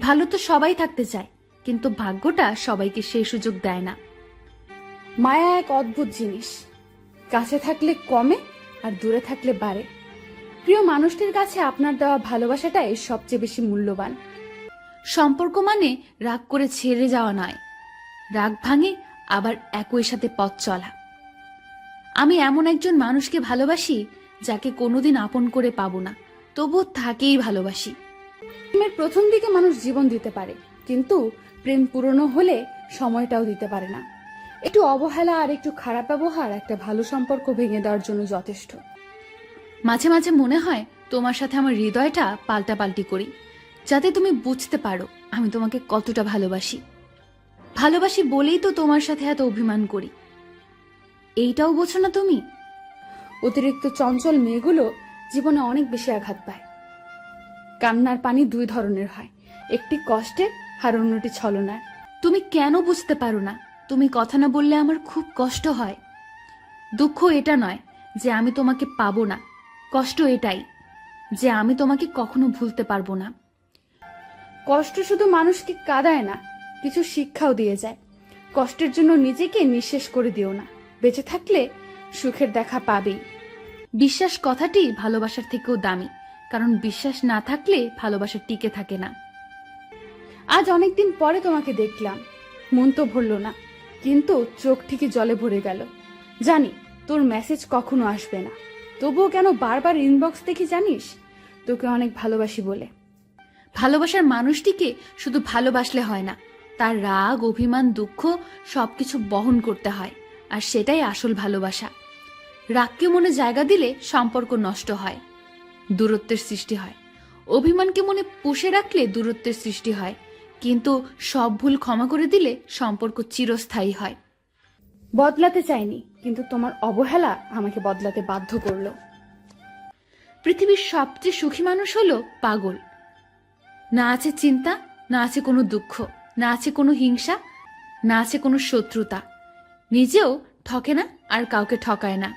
ভালো তো সবাই থাকতে চায়, কিন্তু ভাগ্যটা সবাইকে সেই সুযোগ দেয় না। মায়া এক অদ্ভুত জিনিস, কাছে থাকলে কমে আর দূরে থাকলে বাড়ে। প্রিয় মানুষটির কাছে আপনার দেওয়া ভালোবাসাটাই সবচেয়ে বেশি মূল্যবান। সম্পর্ক মানে রাগ করে ছেড়ে যাওয়া নয়, রাগ ভাঙে আবার একই সাথে পথ চলা। আমি এমন একজন মানুষকে ভালোবাসি যাকে কোনোদিন আপন করে পাবো না, তবুও তাকেই ভালোবাসি। প্রেমের প্রথম দিকে মানুষ জীবন দিতে পারে, কিন্তু প্রেম পুরনো হলে সময়টাও দিতে পারে না। একটু অবহেলা আর একটু খারাপ ব্যবহার একটা ভালো সম্পর্ক ভেঙে দেওয়ার জন্য যথেষ্ট। মাঝে মাঝে মনে হয় তোমার সাথে আমার হৃদয়টা পাল্টাপাল্টি করি, যাতে তুমি বুঝতে পারো আমি তোমাকে কতটা ভালোবাসি। ভালোবাসি বলেই তো তোমার সাথে এত অভিমান করি, এইটাও বোঝো না তুমি? অতিরিক্ত চঞ্চল মেয়েগুলো জীবনে অনেক বেশি আঘাত পায়। কান্নার পানি দুই ধরনের হয়, একটি কষ্টের আর অন্যটি ছলনার। তুমি কেন বুঝতে পারো না? তুমি কথা না বললে আমার খুব কষ্ট হয়। দুঃখ এটা নয় যে আমি তোমাকে পাবো না, কষ্ট এটাই যে আমি তোমাকে কখনো ভুলতে পারবো না। কষ্ট শুধু মানুষকে কাঁদায় না, কিছু শিক্ষাও দিয়ে যায়। কষ্টের জন্য নিজেকে নিঃশেষ করে দিও না, বেঁচে থাকলে সুখের দেখা পাবেই। বিশ্বাস কথাটি ভালোবাসার থেকেও দামি, কারণ বিশ্বাস না থাকলে ভালোবাসা টিকে থাকে না। আজ অনেকদিন পরে তোমাকে দেখলাম, মন তো ভরল না, কিন্তু চোখ ঠিকই জলে ভরে গেল। জানি তোর মেসেজ কখনো আসবে না, তবুও কেন বারবার ইনবক্স দেখি জানিস? তোকে অনেক ভালোবাসি বলে। ভালোবাসার মানুষটিকে শুধু ভালোবাসলে হয় না, তার রাগ, অভিমান, দুঃখ সবকিছু বহন করতে হয়, আর সেটাই আসল ভালোবাসা। রাগকে মনে জায়গা দিলে সম্পর্ক নষ্ট হয়, দূরত্বের সৃষ্টি হয়। অভিমানকে মনে পুষে রাখলে দূরত্বের সৃষ্টি হয়, কিন্তু সব ভুল ক্ষমা করে দিলে সম্পর্ক চিরস্থায়ী হয়। বদলাতে চাইনি, কিন্তু তোমার অবহেলা আমাকে বদলাতে বাধ্য করলো। পৃথিবীর সবচেয়ে সুখী মানুষ হলো পাগল। না আছে চিন্তা, না আছে কোনো দুঃখ, না আছে কোনো হিংসা, না আছে কোনো শত্রুতা। নিজেও ঠকে না আর কাউকে ঠকায় না।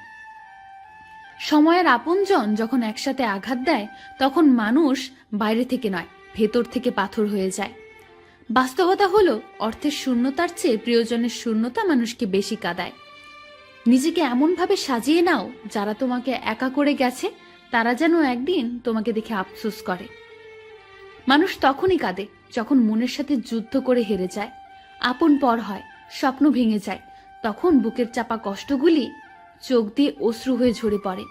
সময়ের আপনজন যখন একসাথে আঘাত দেয়, তখন মানুষ বাইরে থেকে নয়, ভেতর থেকে পাথর হয়ে যায়। বাস্তবতা হলো, অর্থের শূন্যতার চেয়ে প্রিয়জনের শূন্যতা মানুষকে বেশি কাঁদায়। নিজেকে এমনভাবে সাজিয়ে নাও, যারা তোমাকে একা করে গেছে তারা যেন একদিন তোমাকে দেখে আফসোস করে। মানুষ তখনই কাঁদে যখন মনের সাথে যুদ্ধ করে হেরে যায়, আপন পর হয়, স্বপ্ন ভেঙে যায়। তখন বুকের চাপা কষ্টগুলি চোখ দিয়ে অশ্রু হয়ে ঝরে পড়ে।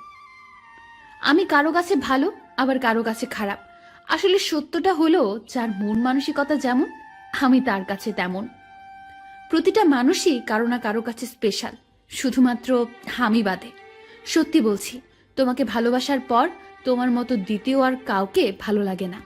আমি কারো কাছে ভালো, আবার কারো কাছে খারাপ। আসলে সত্যটা হলো, যার মন মানসিকতা যেমন, আমি তার কাছে তেমন। প্রতিটা মানুষই কারো না কারো কাছে স্পেশাল, শুধুমাত্র আমি বাদে। সত্যি বলছি, তোমাকে ভালোবাসার পর তোমার মতো দ্বিতীয় আর কাউকে ভালো লাগে না।